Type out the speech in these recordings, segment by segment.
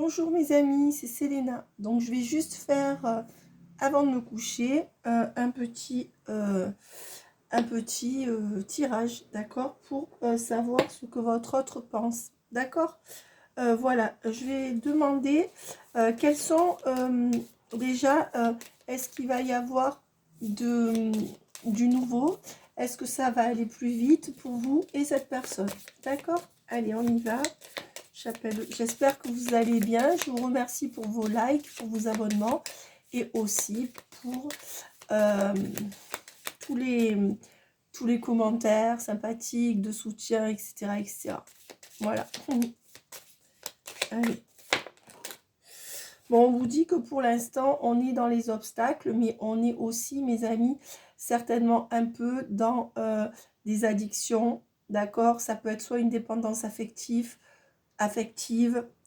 Bonjour mes amis, c'est Selena. Donc je vais juste faire, avant de me coucher, un petit tirage, d'accord, pour savoir ce que votre autre pense, d'accord. Voilà, je vais demander quels sont déjà, est-ce qu'il va y avoir de, du nouveau? Est-ce que ça va aller plus vite pour vous et cette personne? D'accord? Allez, on y va. J'espère que vous allez bien. Je vous remercie pour vos likes, pour vos abonnements et aussi pour euh, tous les, tous les commentaires sympathiques, de soutien, etc. etc. Voilà. Allez. Bon, on vous dit que pour l'instant, on est dans les obstacles, mais on est aussi, mes amis, certainement un peu dans des addictions. D'accord? Ça peut être soit une dépendance affective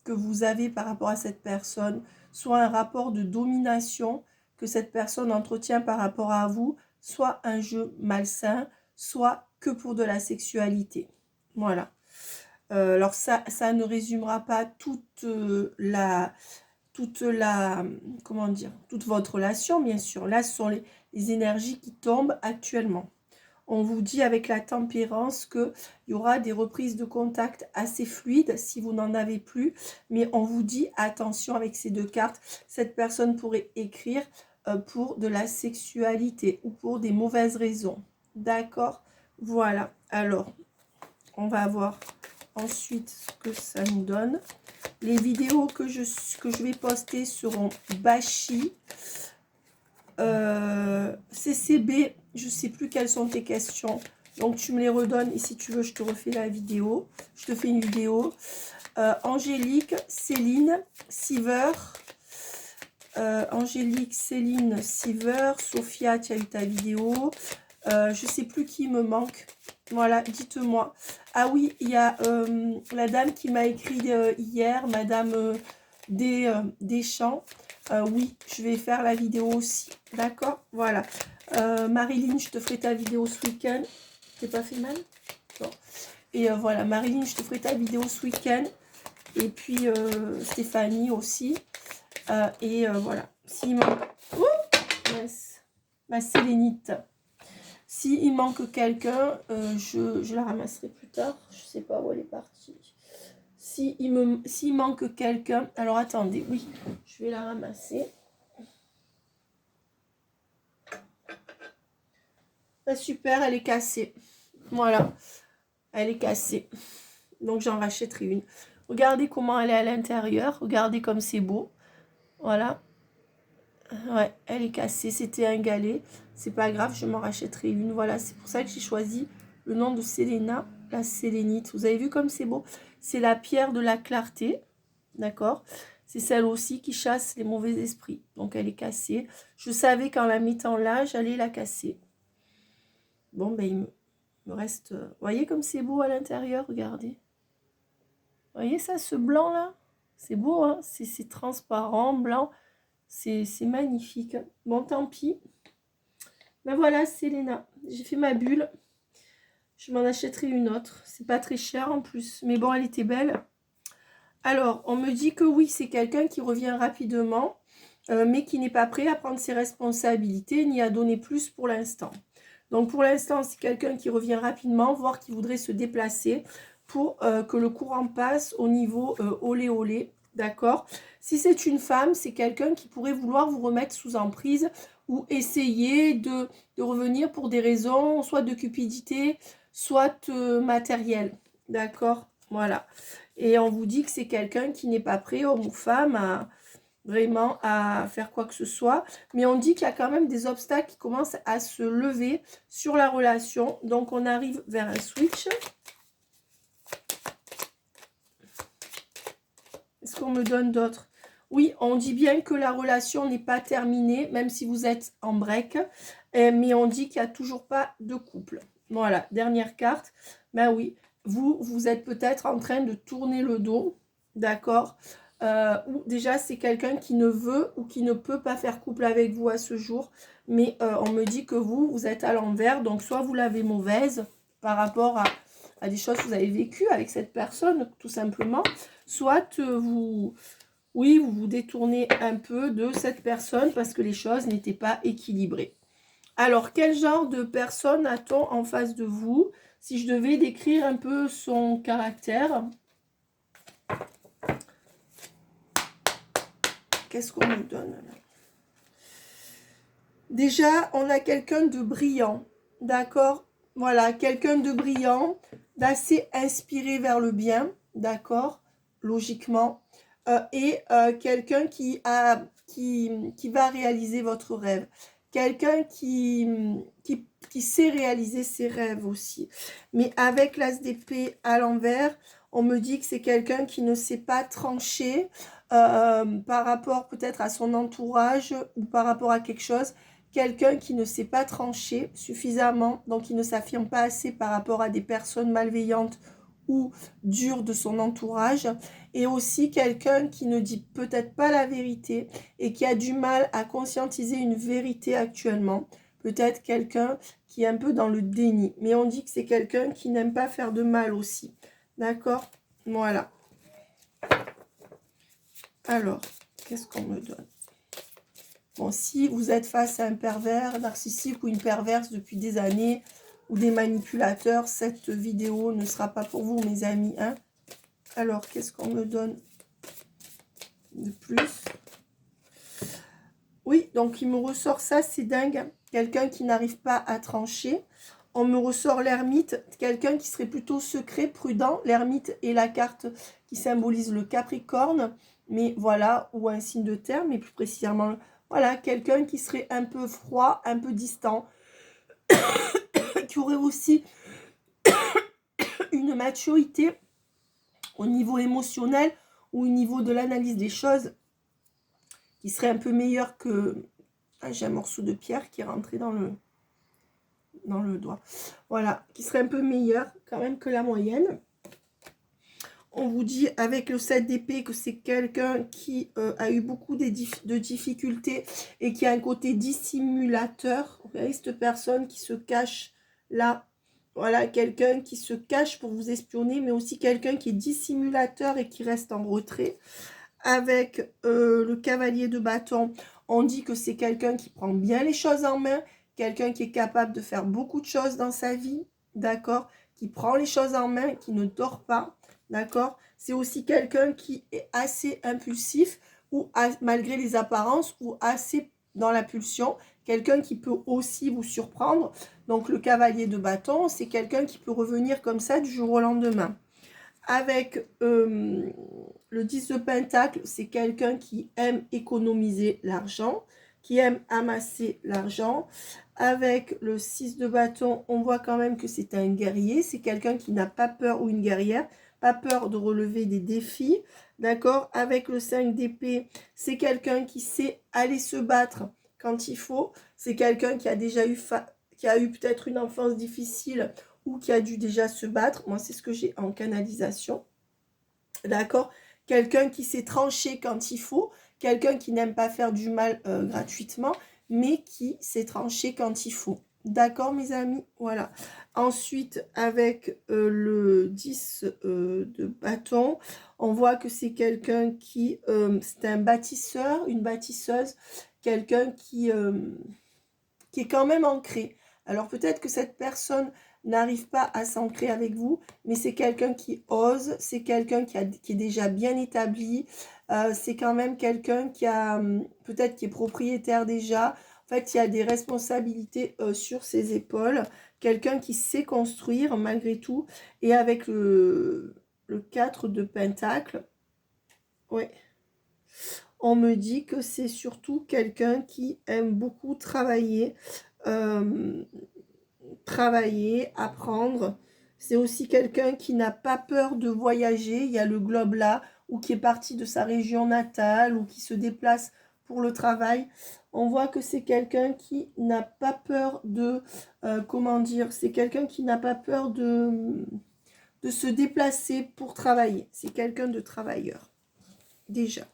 que vous avez par rapport à cette personne, soit un rapport de domination que cette personne entretient par rapport à vous, soit un jeu malsain, soit que pour de la sexualité. Voilà. Alors ça ne résumera pas comment dire, toute votre relation, bien sûr. Là, ce sont les énergies qui tombent actuellement. On vous dit avec la tempérance qu'il y aura des reprises de contact assez fluides si vous n'en avez plus. Mais on vous dit attention avec ces deux cartes. Cette personne pourrait écrire pour de la sexualité ou pour des mauvaises raisons. D'accord? Voilà. Alors, on va voir ensuite ce que ça nous donne. Les vidéos que je vais poster seront Bashi. CCB, je ne sais plus quelles sont tes questions. Donc, tu me les redonnes et si tu veux, je te refais la vidéo. Je te fais une vidéo. Angélique, Céline, Siver. Angélique, Céline, Siver. Sophia, tu as eu ta vidéo. Je ne sais plus qui me manque. Voilà, dites-moi. Ah oui, il y a la dame qui m'a écrit hier, Madame Deschamps. Oui, je vais faire la vidéo aussi. D'accord? Voilà. Marilyn, je te ferai ta vidéo ce week-end. T'es pas fait mal? Bon. Et voilà, Marilyn, je te ferai ta vidéo ce week-end. Et puis Stéphanie aussi. Et voilà. S'il manque... ma sélénite. S'il manque quelqu'un, je la ramasserai plus tard. Je sais pas où elle est partie. S'il manque quelqu'un... Alors, attendez. Oui, je vais la ramasser. Ah, super, elle est cassée. Voilà. Elle est cassée. Donc, j'en rachèterai une. Regardez comment elle est à l'intérieur. Regardez comme c'est beau. Voilà. Ouais, elle est cassée. C'était un galet. C'est pas grave, je m'en rachèterai une. Voilà, c'est pour ça que j'ai choisi le nom de Selena, la sélénite. Vous avez vu comme c'est beau? C'est la pierre de la clarté. D'accord? C'est celle aussi qui chasse les mauvais esprits. Donc, elle est cassée. Je savais qu'en la mettant là, j'allais la casser. Bon, ben, il me reste... Vous voyez comme c'est beau à l'intérieur? Regardez. Vous voyez ça, ce blanc-là? C'est beau, hein? C'est transparent, blanc. C'est magnifique. Bon, tant pis. Ben voilà, Selena. J'ai fait ma bulle. Je m'en achèterai une autre. C'est pas très cher en plus. Mais bon, elle était belle. Alors, on me dit que oui, c'est quelqu'un qui revient rapidement, mais qui n'est pas prêt à prendre ses responsabilités ni à donner plus pour l'instant. Donc, pour l'instant, c'est quelqu'un qui revient rapidement, voire qui voudrait se déplacer pour que le courant passe au niveau olé olé. D'accord? Si c'est une femme, c'est quelqu'un qui pourrait vouloir vous remettre sous emprise ou essayer de revenir pour des raisons soit de cupidité, soit matérielles. D'accord? Voilà. Et on vous dit que c'est quelqu'un qui n'est pas prêt, homme ou femme, vraiment à faire quoi que ce soit. Mais on dit qu'il y a quand même des obstacles qui commencent à se lever sur la relation. Donc, on arrive vers un switch. Est-ce qu'on me donne d'autres? Oui, on dit bien que la relation n'est pas terminée, même si vous êtes en break. Mais on dit qu'il n'y a toujours pas de couple. Voilà, dernière carte. Ben oui, vous êtes peut-être en train de tourner le dos. D'accord? Ou déjà, c'est quelqu'un qui ne veut ou qui ne peut pas faire couple avec vous à ce jour. Mais on me dit que vous êtes à l'envers. Donc, soit vous l'avez mauvaise par rapport à des choses que vous avez vécues avec cette personne, tout simplement. Soit Oui, vous vous détournez un peu de cette personne parce que les choses n'étaient pas équilibrées. Alors, quel genre de personne a-t-on en face de vous? Si je devais décrire un peu son caractère, qu'est-ce qu'on me donne là? Déjà, on a quelqu'un de brillant, d'accord? Voilà, quelqu'un de brillant, d'assez inspiré vers le bien, d'accord? Logiquement. Quelqu'un qui va réaliser votre rêve. Quelqu'un qui sait réaliser ses rêves aussi. Mais avec l'as d'épée à l'envers, on me dit que c'est quelqu'un qui ne sait pas trancher par rapport peut-être à son entourage ou par rapport à quelque chose. Quelqu'un qui ne sait pas trancher suffisamment, donc qui ne s'affirme pas assez par rapport à des personnes malveillantes ou dures de son entourage, et aussi quelqu'un qui ne dit peut-être pas la vérité et qui a du mal à conscientiser une vérité actuellement. Peut-être quelqu'un qui est un peu dans le déni, mais on dit que c'est quelqu'un qui n'aime pas faire de mal aussi. D'accord? Voilà. Alors, qu'est-ce qu'on me donne? Bon, si vous êtes face à un pervers narcissique ou une perverse depuis des années ou des manipulateurs, cette vidéo ne sera pas pour vous, mes amis. Hein? Alors, qu'est-ce qu'on me donne de plus? Oui, donc il me ressort ça, c'est dingue. Quelqu'un qui n'arrive pas à trancher. On me ressort l'ermite, quelqu'un qui serait plutôt secret, prudent. L'ermite est la carte qui symbolise le Capricorne, mais voilà, ou un signe de terre, mais plus précisément, voilà, quelqu'un qui serait un peu froid, un peu distant, qui aurait aussi une maturité au niveau émotionnel ou au niveau de l'analyse des choses, qui serait un peu meilleur que... Ah, j'ai un morceau de pierre qui est rentré dans le doigt. Voilà, qui serait un peu meilleur quand même que la moyenne. On vous dit avec le 7 d'épée que c'est quelqu'un qui a eu beaucoup de difficultés et qui a un côté dissimulateur. Vous voyez, cette personne qui se cache là. Voilà, quelqu'un qui se cache pour vous espionner, mais aussi quelqu'un qui est dissimulateur et qui reste en retrait. Avec le cavalier de bâton, on dit que c'est quelqu'un qui prend bien les choses en main, quelqu'un qui est capable de faire beaucoup de choses dans sa vie, d'accord? Qui prend les choses en main, qui ne dort pas, d'accord? C'est aussi quelqu'un qui est assez impulsif, ou malgré les apparences, ou assez dans la pulsion, quelqu'un qui peut aussi vous surprendre. Donc le cavalier de bâton, c'est quelqu'un qui peut revenir comme ça du jour au lendemain. Avec le 10 de pentacle, c'est quelqu'un qui aime économiser l'argent, qui aime amasser l'argent. Avec le 6 de bâton, on voit quand même que c'est un guerrier. C'est quelqu'un qui n'a pas peur, ou une guerrière, pas peur de relever des défis. D'accord? Avec le 5 d'épée, c'est quelqu'un qui sait aller se battre quand il faut. C'est quelqu'un qui a déjà eu, peut-être une enfance difficile ou qui a dû déjà se battre. Moi, c'est ce que j'ai en canalisation. D'accord? Quelqu'un qui sait trancher quand il faut. Quelqu'un qui n'aime pas faire du mal gratuitement, mais qui sait trancher quand il faut. D'accord, mes amis? Voilà. Ensuite, avec le 10 de bâton, on voit que c'est quelqu'un qui... c'est un bâtisseur, une bâtisseuse. Quelqu'un qui est quand même ancré. Alors peut-être que cette personne n'arrive pas à s'ancrer avec vous, mais c'est quelqu'un qui ose, c'est quelqu'un qui est déjà bien établi, c'est quand même quelqu'un qui a, peut-être qui est propriétaire déjà, en fait il y a des responsabilités sur ses épaules, quelqu'un qui sait construire malgré tout, et avec le 4 de pentacle, ouais. On me dit que c'est surtout quelqu'un qui aime beaucoup travailler, apprendre. C'est aussi quelqu'un qui n'a pas peur de voyager. Il y a le globe là, ou qui est parti de sa région natale, ou qui se déplace pour le travail. On voit que c'est quelqu'un qui n'a pas peur de... comment dire? C'est quelqu'un qui n'a pas peur de se déplacer pour travailler. C'est quelqu'un de travailleur. Déjà.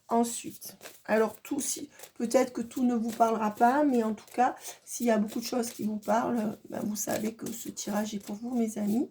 Ensuite, alors tout, si peut-être que tout ne vous parlera pas, mais en tout cas, s'il y a beaucoup de choses qui vous parlent, ben vous savez que ce tirage est pour vous, mes amis.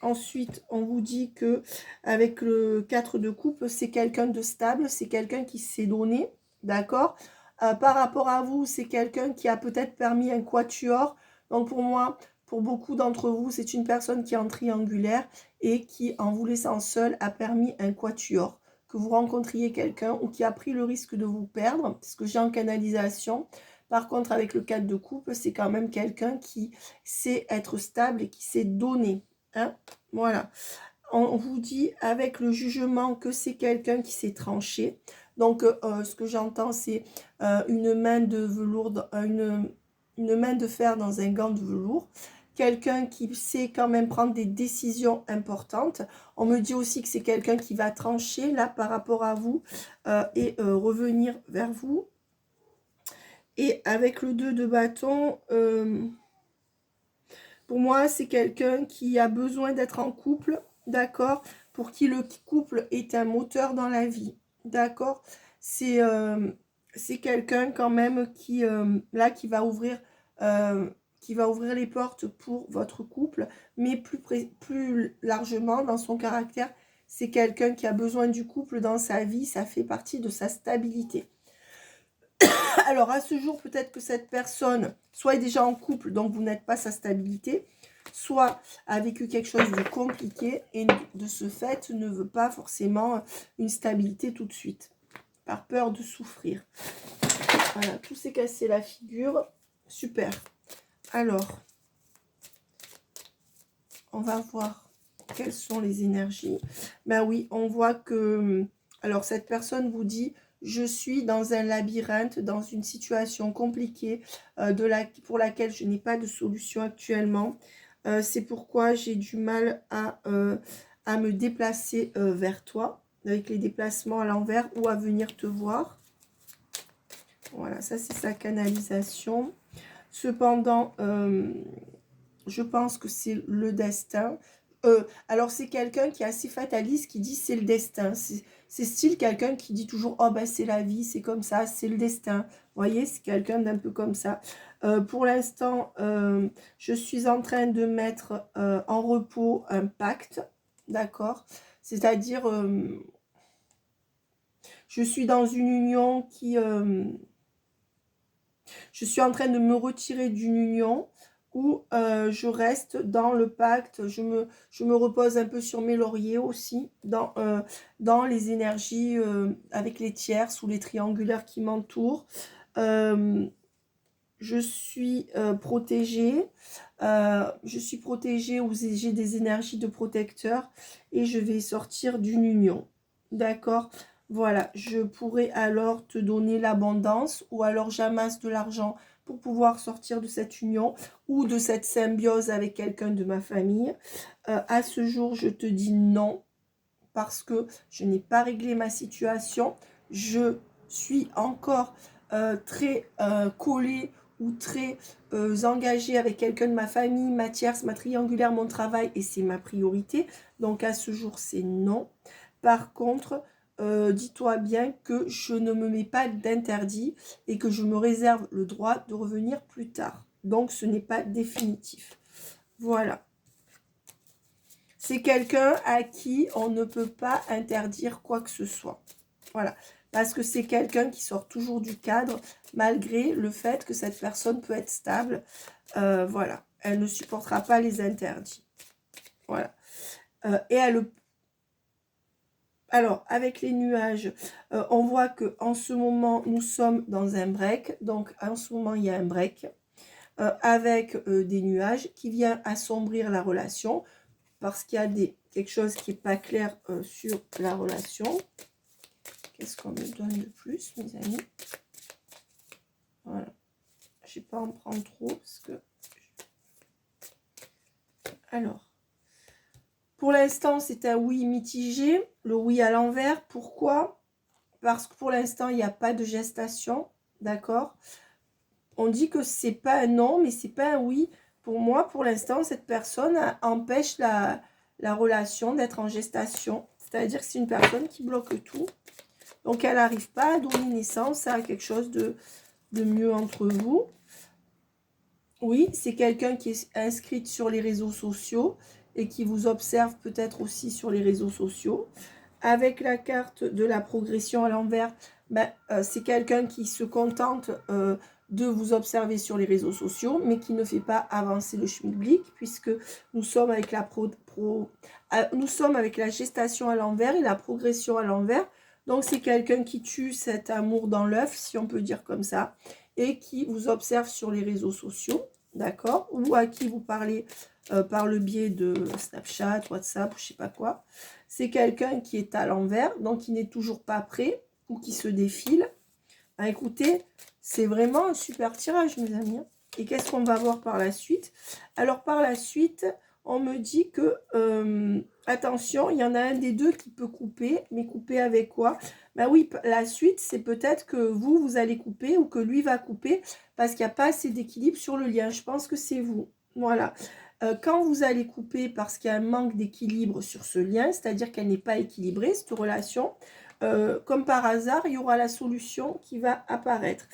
Ensuite, on vous dit que avec le 4 de coupe, c'est quelqu'un de stable, c'est quelqu'un qui s'est donné, d'accord. Par rapport à vous, c'est quelqu'un qui a peut-être permis un quatuor. Donc pour moi, pour beaucoup d'entre vous, c'est une personne qui est en triangulaire et qui, en vous laissant seul, a permis un quatuor. Que vous rencontriez quelqu'un ou qui a pris le risque de vous perdre, ce que j'ai en canalisation. Par contre, avec le 4 de coupe, c'est quand même quelqu'un qui sait être stable et qui s'est donné. Hein, voilà. On vous dit avec le jugement que c'est quelqu'un qui s'est tranché. Donc, ce que j'entends, c'est une main de velours, une main de fer dans un gant de velours. Quelqu'un qui sait quand même prendre des décisions importantes. On me dit aussi que c'est quelqu'un qui va trancher là par rapport à vous et revenir vers vous. Et avec le 2 de bâton, pour moi, c'est quelqu'un qui a besoin d'être en couple, d'accord, pour qui le couple est un moteur dans la vie, d'accord. C'est quelqu'un quand même qui, là, qui va ouvrir les portes pour votre couple, mais plus largement dans son caractère, c'est quelqu'un qui a besoin du couple dans sa vie, ça fait partie de sa stabilité. Alors, à ce jour, peut-être que cette personne soit est déjà en couple, donc vous n'êtes pas sa stabilité, soit a vécu quelque chose de compliqué et de ce fait ne veut pas forcément une stabilité tout de suite, par peur de souffrir. Voilà, tout s'est cassé la figure. Super. Alors, on va voir quelles sont les énergies. Ben oui, on voit que... Alors, cette personne vous dit... Je suis dans un labyrinthe, dans une situation compliquée pour laquelle je n'ai pas de solution actuellement. C'est pourquoi j'ai du mal à me déplacer vers toi, avec les déplacements à l'envers ou à venir te voir. Voilà, ça c'est sa canalisation. Cependant, je pense que c'est le destin. Alors c'est quelqu'un qui est assez fataliste, qui dit c'est le destin. C'est style quelqu'un qui dit toujours, oh ben c'est la vie, c'est comme ça, c'est le destin. Vous voyez, c'est quelqu'un d'un peu comme ça. Pour l'instant, je suis en train de mettre en repos un pacte, d'accord. C'est-à-dire, je suis dans une union qui... je suis en train de me retirer d'une union où je reste dans le pacte, je me repose un peu sur mes lauriers aussi, dans les énergies avec les tierces ou les triangulaires qui m'entourent. Je suis protégée, où j'ai des énergies de protecteur et je vais sortir d'une union, d'accord. Voilà, je pourrais alors te donner l'abondance ou alors j'amasse de l'argent pour pouvoir sortir de cette union ou de cette symbiose avec quelqu'un de ma famille. À ce jour, je te dis non parce que je n'ai pas réglé ma situation. Je suis encore très collée ou très engagée avec quelqu'un de ma famille, ma tierce, ma triangulaire, mon travail et c'est ma priorité. Donc à ce jour, c'est non. Par contre... dis-toi bien que je ne me mets pas d'interdit et que je me réserve le droit de revenir plus tard. Donc, ce n'est pas définitif. Voilà. C'est quelqu'un à qui on ne peut pas interdire quoi que ce soit. Voilà. Parce que c'est quelqu'un qui sort toujours du cadre, malgré le fait que cette personne peut être stable. Voilà. Elle ne supportera pas les interdits. Voilà. Et elle... Alors, avec les nuages, on voit qu'en ce moment, nous sommes dans un break. Donc, en ce moment, il y a un break avec des nuages qui vient assombrir la relation parce qu'il y a quelque chose qui n'est pas clair sur la relation. Qu'est-ce qu'on me donne de plus, mes amis? Voilà. Je ne vais pas en prendre trop parce que... Alors... Pour l'instant, c'est un oui mitigé, le oui à l'envers. Pourquoi? Parce que pour l'instant, il n'y a pas de gestation, d'accord? On dit que c'est pas un non, mais c'est pas un oui. Pour moi, pour l'instant, cette personne empêche la relation d'être en gestation. C'est-à-dire que c'est une personne qui bloque tout. Donc, elle n'arrive pas à donner naissance à quelque chose de mieux entre vous. Oui, c'est quelqu'un qui est inscrit sur les réseaux sociaux et qui vous observe peut-être aussi sur les réseaux sociaux. Avec la carte de la progression à l'envers, ben, c'est quelqu'un qui se contente de vous observer sur les réseaux sociaux, mais qui ne fait pas avancer le schmilblick, puisque nous sommes avec nous sommes avec la gestation à l'envers et la progression à l'envers. Donc c'est quelqu'un qui tue cet amour dans l'œuf, si on peut dire comme ça, et qui vous observe sur les réseaux sociaux, d'accord, ou à qui vous parlez par le biais de Snapchat, WhatsApp, ou je sais pas quoi. C'est quelqu'un qui est à l'envers, donc qui n'est toujours pas prêt, ou qui se défile. Ah, écoutez, c'est vraiment un super tirage, mes amis. Et qu'est-ce qu'on va voir par la suite? Alors, par la suite, on me dit que, attention, il y en a un des deux qui peut couper, mais couper avec quoi? Ben oui, la suite, c'est peut-être que vous allez couper ou que lui va couper parce qu'il n'y a pas assez d'équilibre sur le lien. Je pense que c'est vous. Voilà. Quand vous allez couper parce qu'il y a un manque d'équilibre sur ce lien, c'est-à-dire qu'elle n'est pas équilibrée, cette relation, comme par hasard, il y aura la solution qui va apparaître.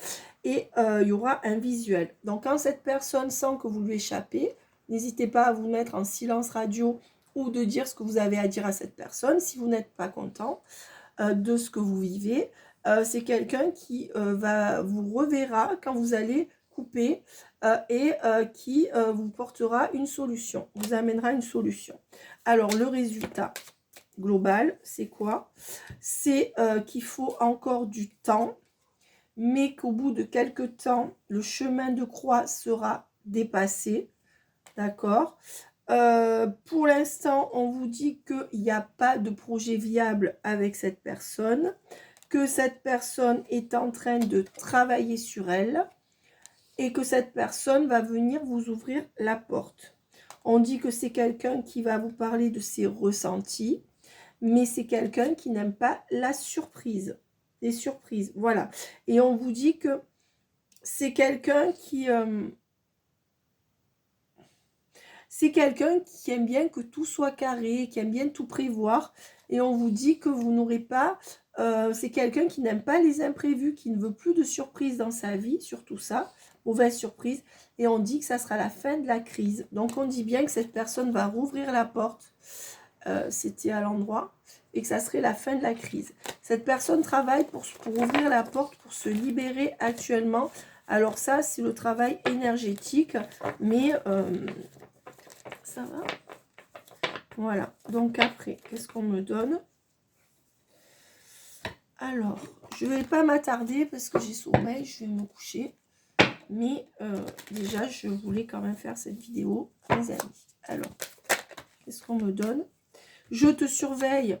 Et il y aura un visuel. Donc, quand cette personne sent que vous lui échappez, n'hésitez pas à vous mettre en silence radio ou de dire ce que vous avez à dire à cette personne si vous n'êtes pas content de ce que vous vivez. C'est quelqu'un qui vous reverra quand vous allez couper et qui vous portera une solution, vous amènera une solution. Alors, le résultat global, c'est quoi? C'est qu'il faut encore du temps, mais qu'au bout de quelques temps, le chemin de croix sera dépassé. D'accord? Pour l'instant, on vous dit qu'il n'y a pas de projet viable avec cette personne, que cette personne est en train de travailler sur elle et que cette personne va venir vous ouvrir la porte. On dit que c'est quelqu'un qui va vous parler de ses ressentis, mais c'est quelqu'un qui n'aime pas la surprise. Les surprises, voilà. Et on vous dit que c'est quelqu'un qui... c'est quelqu'un qui aime bien que tout soit carré, qui aime bien tout prévoir. Et on vous dit que vous n'aurez pas... c'est quelqu'un qui n'aime pas les imprévus, qui ne veut plus de surprises dans sa vie, surtout ça, mauvaise surprise. Et on dit que ça sera la fin de la crise. Donc on dit bien que cette personne va rouvrir la porte. C'était à l'endroit. Et que ça serait la fin de la crise. Cette personne travaille pour ouvrir la porte, pour se libérer actuellement. Alors ça, c'est le travail énergétique. Mais... ça va. Voilà. Donc après, qu'est-ce qu'on me donne? Alors, je ne vais pas m'attarder parce que j'ai sommeil, je vais me coucher. Mais déjà, je voulais quand même faire cette vidéo, mes amis. Alors, qu'est-ce qu'on me donne? Je te surveille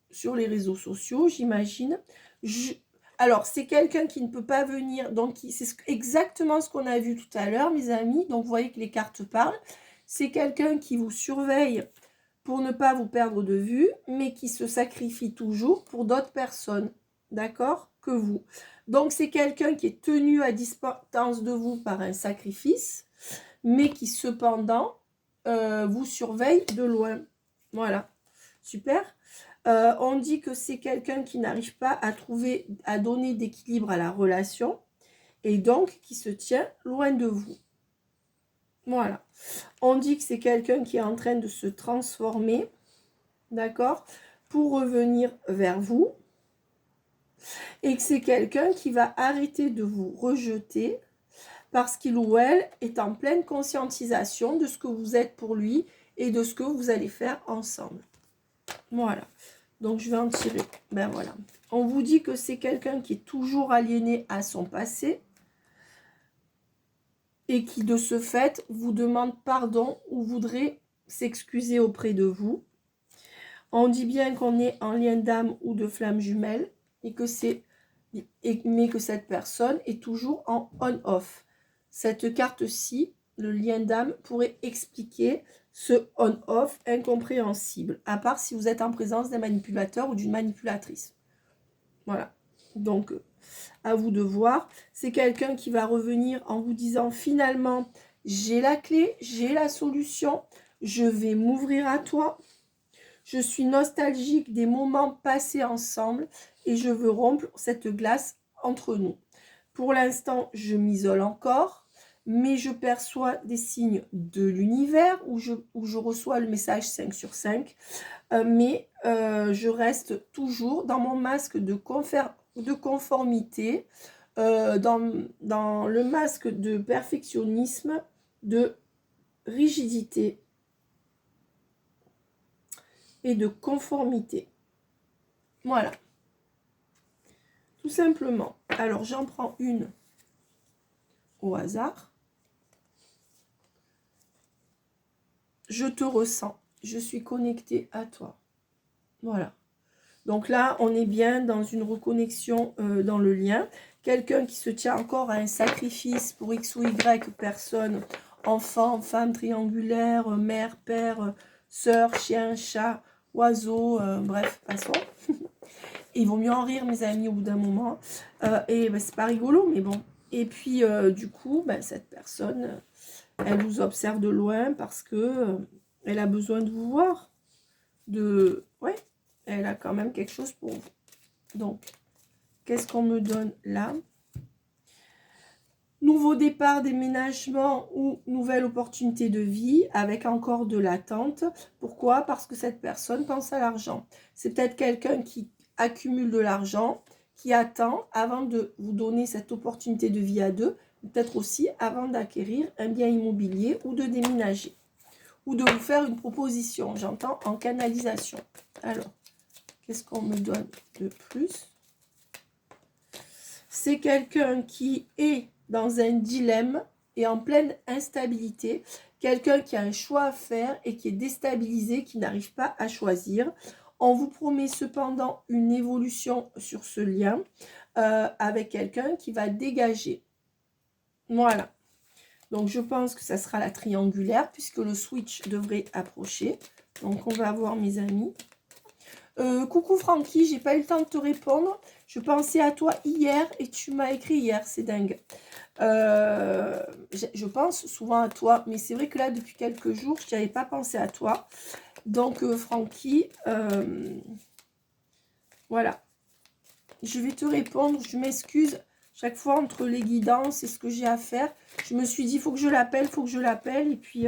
sur les réseaux sociaux, j'imagine. Alors, c'est quelqu'un qui ne peut pas venir. Donc, c'est exactement ce qu'on a vu tout à l'heure, mes amis. Donc, vous voyez que les cartes parlent. C'est quelqu'un qui vous surveille pour ne pas vous perdre de vue, mais qui se sacrifie toujours pour d'autres personnes, d'accord, que vous. Donc, c'est quelqu'un qui est tenu à distance de vous par un sacrifice, mais qui cependant vous surveille de loin. Voilà, super. On dit que c'est quelqu'un qui n'arrive pas à donner d'équilibre à la relation, et donc qui se tient loin de vous. Voilà. On dit que c'est quelqu'un qui est en train de se transformer, d'accord, pour revenir vers vous. Et que c'est quelqu'un qui va arrêter de vous rejeter parce qu'il ou elle est en pleine conscientisation de ce que vous êtes pour lui et de ce que vous allez faire ensemble. Voilà. Donc, je vais en tirer. Ben voilà. On vous dit que c'est quelqu'un qui est toujours aliéné à son passé et qui, de ce fait, vous demande pardon ou voudrait s'excuser auprès de vous. On dit bien qu'on est en lien d'âme ou de flamme jumelle et que mais que cette personne est toujours en on-off. Cette carte-ci, le lien d'âme, pourrait expliquer ce on-off incompréhensible, à part si vous êtes en présence d'un manipulateur ou d'une manipulatrice. Voilà. Donc, à vous de voir. C'est quelqu'un qui va revenir en vous disant finalement, j'ai la clé, j'ai la solution, je vais m'ouvrir à toi. Je suis nostalgique des moments passés ensemble et je veux rompre cette glace entre nous. Pour l'instant, je m'isole encore, mais je perçois des signes de l'univers où je reçois le message 5 sur 5. Mais je reste toujours dans mon masque de conformité, dans le masque de perfectionnisme, de rigidité et de conformité. Voilà. Tout simplement. Alors, j'en prends une au hasard. Je te ressens. Je suis connectée à toi. Voilà. Donc là, on est bien dans une reconnexion dans le lien. Quelqu'un qui se tient encore à un sacrifice pour X ou Y personne, enfant, femme triangulaire, mère, père, sœur, chien, chat, oiseau, bref, passons. Il vaut mieux en rire, mes amis, au bout d'un moment. Et ben, c'est pas rigolo, mais bon. Et puis, du coup, ben, cette personne, elle vous observe de loin parce que elle a besoin de vous voir. Ouais, elle a quand même quelque chose pour vous. Donc, qu'est-ce qu'on me donne là? Nouveau départ, déménagement ou nouvelle opportunité de vie avec encore de l'attente. Pourquoi? Parce que cette personne pense à l'argent. C'est peut-être quelqu'un qui accumule de l'argent, qui attend avant de vous donner cette opportunité de vie à deux, peut-être aussi avant d'acquérir un bien immobilier ou de déménager, ou de vous faire une proposition, j'entends en canalisation. Alors, qu'est-ce qu'on me donne de plus? C'est quelqu'un qui est dans un dilemme et en pleine instabilité, quelqu'un qui a un choix à faire et qui est déstabilisé, qui n'arrive pas à choisir. On vous promet cependant une évolution sur ce lien avec quelqu'un qui va dégager. Voilà. Donc, je pense que ça sera la triangulaire puisque le switch devrait approcher. Donc, on va voir mes amis. Coucou Francky, j'ai pas eu le temps de te répondre. Je pensais à toi hier et tu m'as écrit hier, c'est dingue. Je pense souvent à toi, mais c'est vrai que là, depuis quelques jours, je n'avais pas pensé à toi. Donc, Francky, voilà. Je vais te répondre, je m'excuse. Chaque fois, entre les guidances et ce que j'ai à faire, je me suis dit, il faut que je l'appelle, il faut que je l'appelle. Et puis,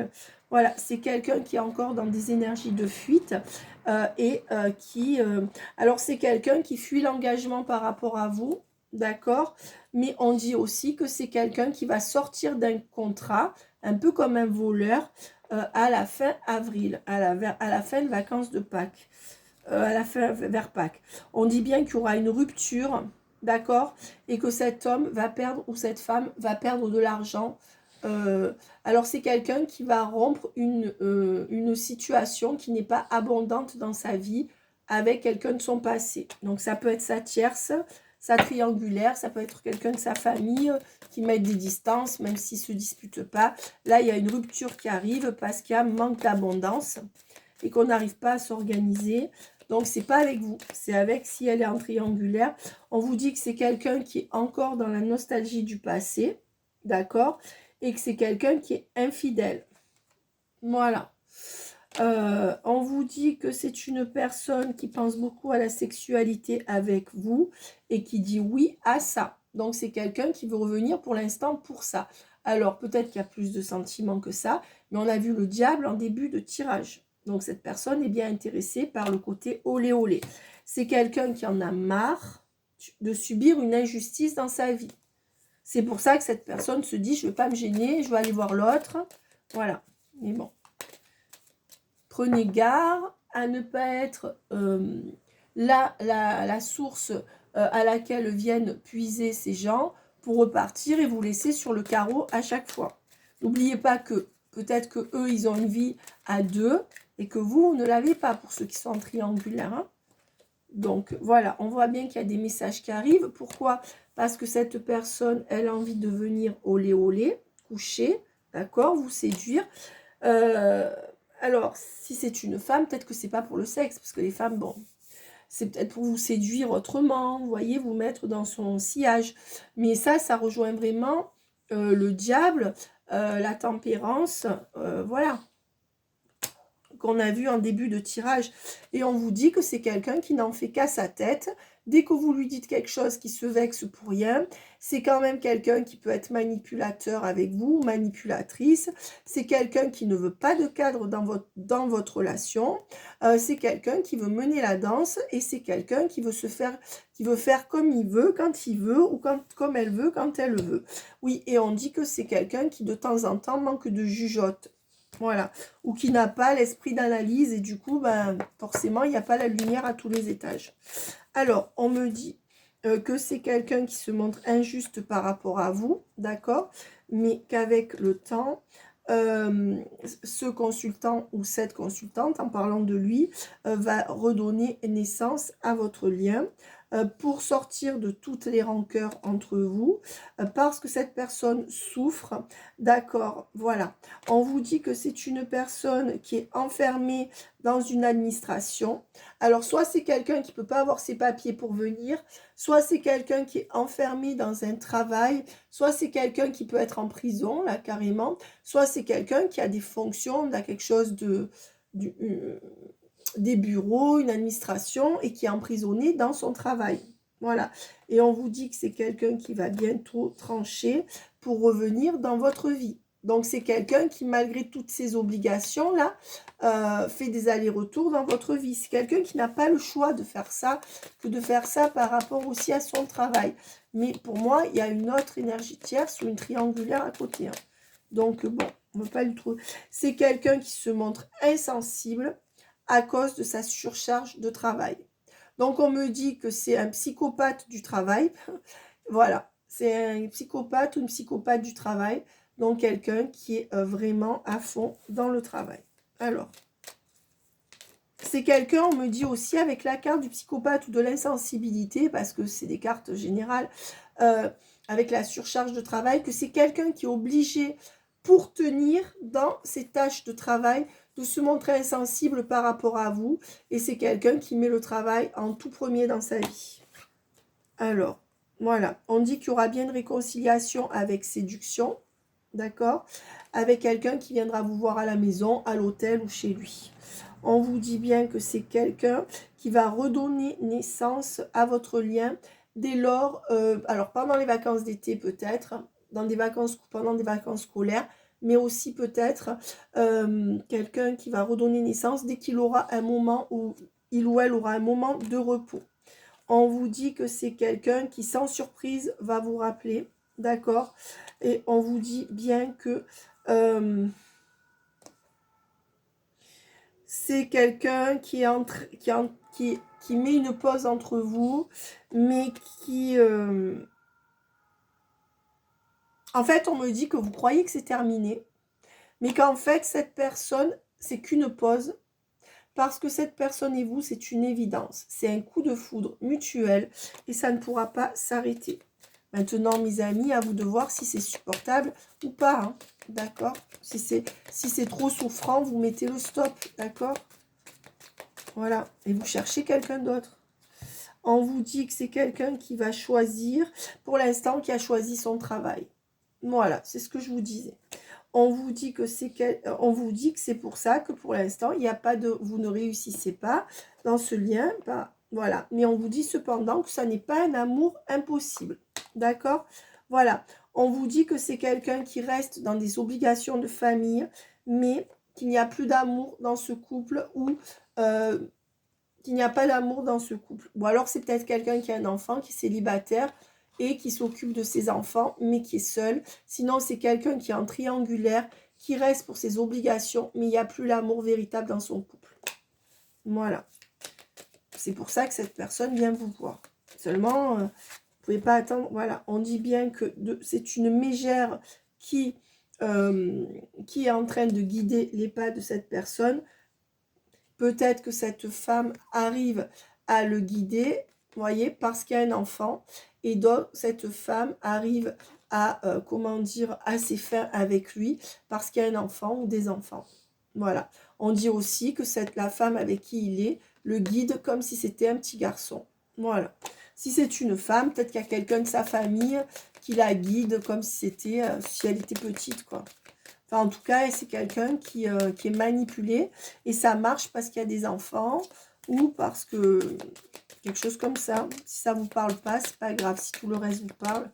voilà, c'est quelqu'un qui est encore dans des énergies de fuite alors, c'est quelqu'un qui fuit l'engagement par rapport à vous, d'accord? Mais on dit aussi que c'est quelqu'un qui va sortir d'un contrat, un peu comme un voleur, à la fin avril, à la fin de vacances de Pâques. À la fin, vers Pâques. On dit bien qu'il y aura une rupture, d'accord? Et que cet homme va perdre, ou cette femme va perdre de l'argent. Alors, c'est quelqu'un qui va rompre une situation qui n'est pas abondante dans sa vie avec quelqu'un de son passé. Donc, ça peut être sa tierce, sa triangulaire, ça peut être quelqu'un de sa famille qui met des distances, même s'ils ne se disputent pas. Là, il y a une rupture qui arrive parce qu'il y a un manque d'abondance et qu'on n'arrive pas à s'organiser. Donc, c'est pas avec vous, c'est avec, si elle est en triangulaire, on vous dit que c'est quelqu'un qui est encore dans la nostalgie du passé, d'accord? Et que c'est quelqu'un qui est infidèle. Voilà. On vous dit que c'est une personne qui pense beaucoup à la sexualité avec vous et qui dit oui à ça. Donc, c'est quelqu'un qui veut revenir pour l'instant pour ça. Alors, peut-être qu'il y a plus de sentiments que ça, mais on a vu le diable en début de tirage. Donc, cette personne est bien intéressée par le côté olé olé. C'est quelqu'un qui en a marre de subir une injustice dans sa vie. C'est pour ça que cette personne se dit, je ne vais pas me gêner, je vais aller voir l'autre. Voilà. Mais bon. Prenez garde à ne pas être la source à laquelle viennent puiser ces gens pour repartir et vous laisser sur le carreau à chaque fois. N'oubliez pas que peut-être que eux ils ont une vie à deux et que vous ne l'avez pas pour ceux qui sont en triangulaire. Hein. Donc voilà, on voit bien qu'il y a des messages qui arrivent. Pourquoi? Parce que cette personne, elle a envie de venir olé olé, coucher, d'accord, vous séduire. Alors, si c'est une femme, peut-être que c'est pas pour le sexe, parce que les femmes, bon, c'est peut-être pour vous séduire autrement, vous voyez, vous mettre dans son sillage. Mais ça rejoint vraiment le diable, la tempérance, voilà. qu'on a vu en début de tirage. Et on vous dit que c'est quelqu'un qui n'en fait qu'à sa tête. Dès que vous lui dites quelque chose qui se vexe pour rien, c'est quand même quelqu'un qui peut être manipulateur avec vous, manipulatrice. C'est quelqu'un qui ne veut pas de cadre dans votre relation. C'est quelqu'un qui veut mener la danse et c'est quelqu'un qui veut faire comme il veut, quand il veut ou comme elle veut, quand elle veut. Oui, et on dit que c'est quelqu'un qui de temps en temps manque de jugeote. Voilà, ou qui n'a pas l'esprit d'analyse et du coup, ben, forcément, il n'y a pas la lumière à tous les étages. Alors, on me dit que c'est quelqu'un qui se montre injuste par rapport à vous, d'accord, mais qu'avec le temps, ce consultant ou cette consultante, en parlant de lui, va redonner naissance à votre lien pour sortir de toutes les rancœurs entre vous, parce que cette personne souffre, d'accord, voilà. On vous dit que c'est une personne qui est enfermée dans une administration. Alors, soit c'est quelqu'un qui ne peut pas avoir ses papiers pour venir, soit c'est quelqu'un qui est enfermé dans un travail, soit c'est quelqu'un qui peut être en prison, là, carrément, soit c'est quelqu'un qui a des fonctions, on a quelque chose des bureaux, une administration, et qui est emprisonné dans son travail. Voilà. Et on vous dit que c'est quelqu'un qui va bientôt trancher pour revenir dans votre vie. Donc, c'est quelqu'un qui, malgré toutes ses obligations-là, fait des allers-retours dans votre vie. C'est quelqu'un qui n'a pas le choix de faire ça, que de faire ça par rapport aussi à son travail. Mais pour moi, il y a une autre énergie tierce ou une triangulaire à côté. Hein. Donc, bon, on ne peut pas le trouver. C'est quelqu'un qui se montre insensible à cause de sa surcharge de travail. Donc, on me dit que c'est un psychopathe du travail. Voilà, c'est un psychopathe ou une psychopathe du travail. Donc, quelqu'un qui est vraiment à fond dans le travail. Alors, c'est quelqu'un, on me dit aussi, avec la carte du psychopathe ou de l'insensibilité, parce que c'est des cartes générales, avec la surcharge de travail, que c'est quelqu'un qui est obligé, pour tenir dans ses tâches de travail, de se montrer insensible par rapport à vous. Et c'est quelqu'un qui met le travail en tout premier dans sa vie. Alors, voilà. On dit qu'il y aura bien une réconciliation avec séduction. D'accord? Avec quelqu'un qui viendra vous voir à la maison, à l'hôtel ou chez lui. On vous dit bien que c'est quelqu'un qui va redonner naissance à votre lien dès lors, alors pendant les vacances d'été peut-être, pendant des vacances scolaires, mais aussi peut-être quelqu'un qui va redonner naissance dès qu'il aura un moment où il ou elle aura un moment de repos. On vous dit que c'est quelqu'un qui, sans surprise, va vous rappeler, d'accord? Et on vous dit bien que c'est quelqu'un qui met une pause entre vous, mais qui... En fait, on me dit que vous croyez que c'est terminé, mais qu'en fait, cette personne, c'est qu'une pause, parce que cette personne et vous, c'est une évidence. C'est un coup de foudre mutuel, et ça ne pourra pas s'arrêter. Maintenant, mes amis, à vous de voir si c'est supportable ou pas, hein, d'accord? Si c'est trop souffrant, vous mettez le stop, d'accord? Voilà, et vous cherchez quelqu'un d'autre. On vous dit que c'est quelqu'un qui va choisir, pour l'instant, qui a choisi son travail. Voilà, c'est ce que je vous disais. On vous dit que c'est pour ça que pour l'instant, il n'y a pas de, vous ne réussissez pas dans ce lien. Bah, voilà, mais on vous dit cependant que ça n'est pas un amour impossible. D'accord? Voilà, on vous dit que c'est quelqu'un qui reste dans des obligations de famille, mais qu'il n'y a plus d'amour dans ce couple ou qu'il n'y a pas d'amour dans ce couple. Ou alors c'est peut-être quelqu'un qui a un enfant, qui est célibataire et qui s'occupe de ses enfants, mais qui est seul. Sinon, c'est quelqu'un qui est en triangulaire, qui reste pour ses obligations, mais il n'y a plus l'amour véritable dans son couple. Voilà. C'est pour ça que cette personne vient vous voir. Seulement, vous ne pouvez pas attendre. Voilà, on dit bien que c'est une mégère qui est en train de guider les pas de cette personne. Peut-être que cette femme arrive à le guider, vous voyez, parce qu'il y a un enfant. Et donc, cette femme arrive à, à ses fins avec lui, parce qu'il y a un enfant ou des enfants. Voilà. On dit aussi que la femme avec qui il est le guide comme si c'était un petit garçon. Voilà. Si c'est une femme, peut-être qu'il y a quelqu'un de sa famille qui la guide comme si elle était petite, quoi. Enfin, en tout cas, c'est quelqu'un qui est manipulé. Et ça marche parce qu'il y a des enfants ou parce que quelque chose comme ça. Si ça ne vous parle pas, c'est pas grave. Si tout le reste vous parle.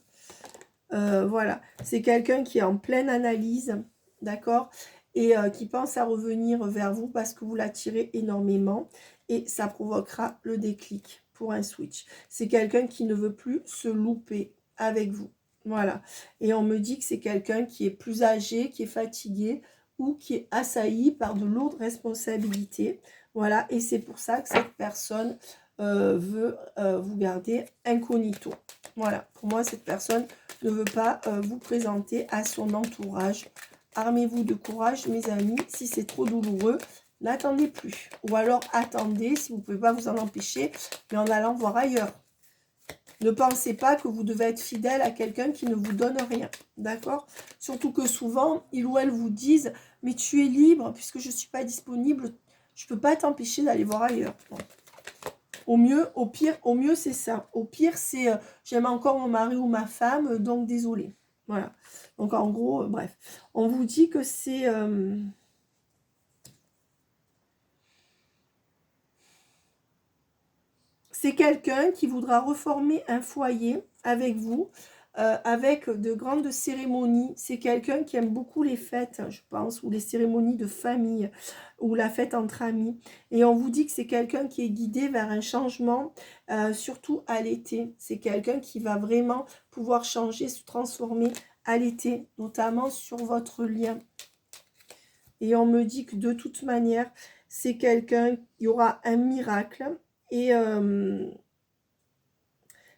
Voilà. C'est quelqu'un qui est en pleine analyse, d'accord, et qui pense à revenir vers vous parce que vous l'attirez énormément. Et ça provoquera le déclic pour un switch. C'est quelqu'un qui ne veut plus se louper avec vous. Voilà. Et on me dit que c'est quelqu'un qui est plus âgé, qui est fatigué ou qui est assailli par de lourdes responsabilités. Voilà. Et c'est pour ça que cette personne veut vous garder incognito. Voilà. Pour moi, cette personne ne veut pas vous présenter à son entourage. Armez-vous de courage, mes amis. Si c'est trop douloureux, n'attendez plus. Ou alors attendez, si vous ne pouvez pas vous en empêcher, mais en allant voir ailleurs. Ne pensez pas que vous devez être fidèle à quelqu'un qui ne vous donne rien. D'accord? Surtout que souvent, il ou elle vous disent « Mais tu es libre, puisque je ne suis pas disponible, je ne peux pas t'empêcher d'aller voir ailleurs. » Au mieux, au mieux, c'est ça. Au pire, c'est j'aime encore mon mari ou ma femme, donc désolé. Voilà. Donc, en gros, bref. On vous dit que c'est... c'est quelqu'un qui voudra reformer un foyer avec vous, avec de grandes cérémonies. C'est quelqu'un qui aime beaucoup les fêtes, je pense, ou les cérémonies de famille, ou la fête entre amis. Et on vous dit que c'est quelqu'un qui est guidé vers un changement, surtout à l'été. C'est quelqu'un qui va vraiment pouvoir changer, se transformer à l'été, notamment sur votre lien. Et on me dit que de toute manière, c'est quelqu'un, il y aura un miracle. Et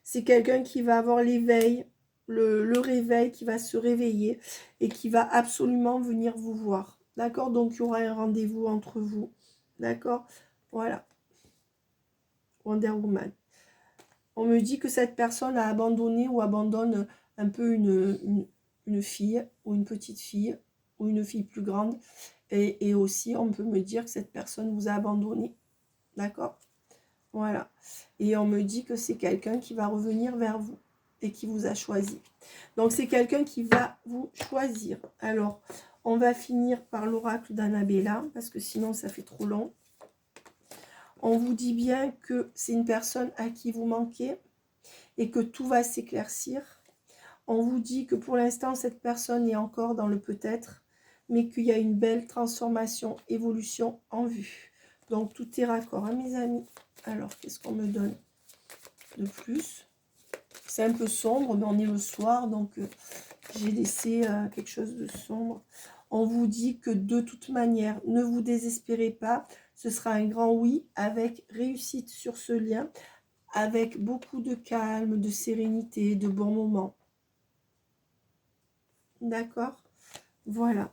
c'est quelqu'un qui va avoir l'éveil, le réveil, qui va se réveiller et qui va absolument venir vous voir. D'accord? Donc, il y aura un rendez-vous entre vous. D'accord? Voilà. Wonder Woman. On me dit que cette personne a abandonné ou abandonne un peu une fille ou une petite fille ou une fille plus grande. Et aussi, on peut me dire que cette personne vous a abandonné. D'accord? Voilà. Et on me dit que c'est quelqu'un qui va revenir vers vous et qui vous a choisi. Donc, c'est quelqu'un qui va vous choisir. Alors, on va finir par l'oracle d'Annabella parce que sinon, ça fait trop long. On vous dit bien que c'est une personne à qui vous manquez et que tout va s'éclaircir. On vous dit que pour l'instant, cette personne est encore dans le peut-être, mais qu'il y a une belle transformation, évolution en vue. Donc, tout est raccord, hein, mes amis. Alors, qu'est-ce qu'on me donne de plus? C'est un peu sombre, mais on est le soir, donc j'ai laissé quelque chose de sombre. On vous dit que de toute manière, ne vous désespérez pas. Ce sera un grand oui avec réussite sur ce lien, avec beaucoup de calme, de sérénité, de bons moments. D'accord? Voilà.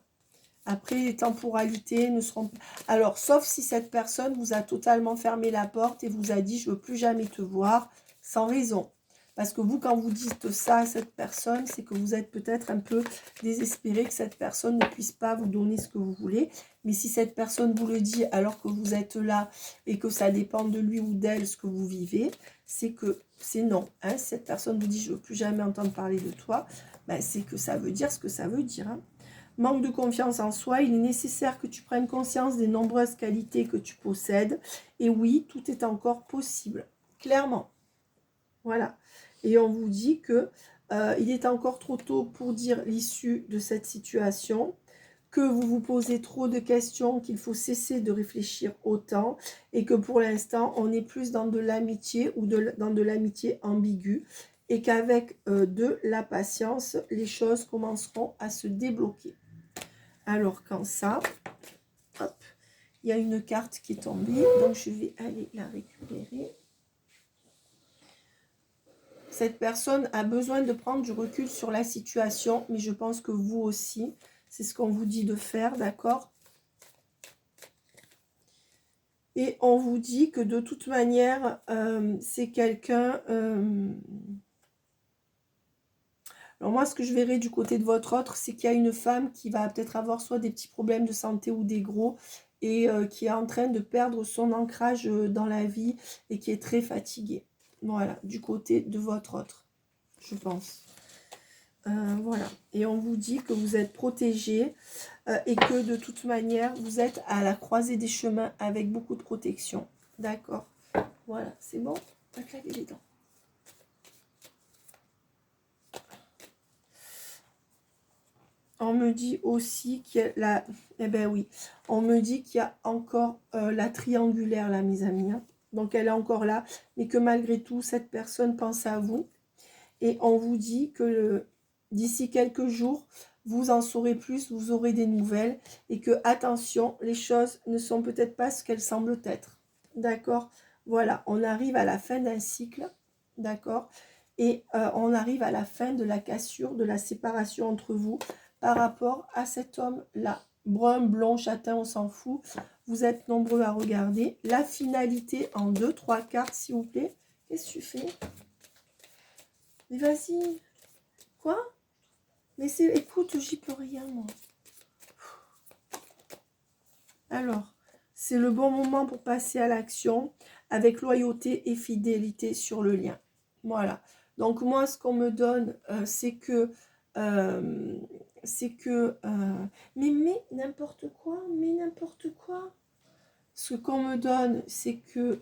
Après, les temporalités ne seront pas... Alors, sauf si cette personne vous a totalement fermé la porte et vous a dit « je ne veux plus jamais te voir », sans raison. Parce que vous, quand vous dites ça à cette personne, c'est que vous êtes peut-être un peu désespéré que cette personne ne puisse pas vous donner ce que vous voulez. Mais si cette personne vous le dit alors que vous êtes là et que ça dépend de lui ou d'elle ce que vous vivez, c'est que c'est non. Hein. Si cette personne vous dit « je ne veux plus jamais entendre parler de toi ben, », c'est que ça veut dire ce que ça veut dire. Hein. Manque de confiance en soi, il est nécessaire que tu prennes conscience des nombreuses qualités que tu possèdes. Et oui, tout est encore possible, clairement. Voilà. Et on vous dit que il est encore trop tôt pour dire l'issue de cette situation, que vous vous posez trop de questions, qu'il faut cesser de réfléchir autant, et que pour l'instant, on est plus dans de l'amitié ou dans de l'amitié ambiguë, et qu'avec de la patience, les choses commenceront à se débloquer. Alors, quand ça, hop, il y a une carte qui est tombée, donc je vais aller la récupérer. Cette personne a besoin de prendre du recul sur la situation, mais je pense que vous aussi, c'est ce qu'on vous dit de faire, d'accord? Et on vous dit que de toute manière, c'est quelqu'un... Alors moi, ce que je verrai du côté de votre autre, c'est qu'il y a une femme qui va peut-être avoir soit des petits problèmes de santé ou des gros, et qui est en train de perdre son ancrage dans la vie et qui est très fatiguée. Voilà, du côté de votre autre, je pense. Voilà. Et on vous dit que vous êtes protégés et que de toute manière, vous êtes à la croisée des chemins avec beaucoup de protection. D'accord. Voilà, c'est bon. T'as claqué les dents. On me dit aussi qu'il y a la... Eh ben oui, on me dit qu'il y a encore la triangulaire là, mes amis. Hein. Donc elle est encore là, mais que malgré tout, cette personne pense à vous. Et on vous dit que d'ici quelques jours, vous en saurez plus, vous aurez des nouvelles. Et que, attention, les choses ne sont peut-être pas ce qu'elles semblent être. D'accord? Voilà, on arrive à la fin d'un cycle. D'accord? Et on arrive à la fin de la cassure, de la séparation entre vous par rapport à cet homme-là. Brun, blond, châtain, on s'en fout. Vous êtes nombreux à regarder. La finalité en 2-3 cartes, s'il vous plaît. Qu'est-ce que tu fais? Mais vas-y. Quoi? Mais c'est... Écoute, j'y peux rien, moi. Alors, c'est le bon moment pour passer à l'action avec loyauté et fidélité sur le lien. Voilà. Donc, moi, ce qu'on me donne, c'est que... mais n'importe quoi, mais n'importe quoi. Ce qu'on me donne, c'est que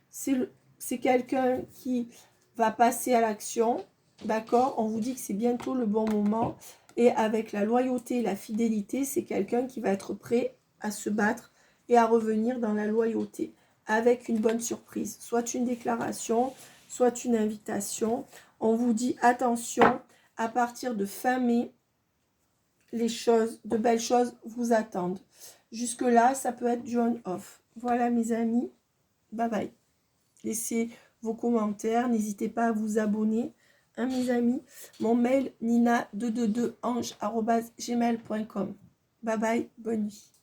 c'est quelqu'un qui va passer à l'action, d'accord? On vous dit que c'est bientôt le bon moment, et avec la loyauté et la fidélité, c'est quelqu'un qui va être prêt à se battre et à revenir dans la loyauté, avec une bonne surprise, soit une déclaration, soit une invitation. On vous dit attention, à partir de fin mai, les choses, de belles choses vous attendent. Jusque-là, ça peut être du on-off. Voilà mes amis, bye bye. Laissez vos commentaires, n'hésitez pas à vous abonner. Hein, mes amis, mon mail nina222ange@gmail.com. Bye bye, bonne nuit.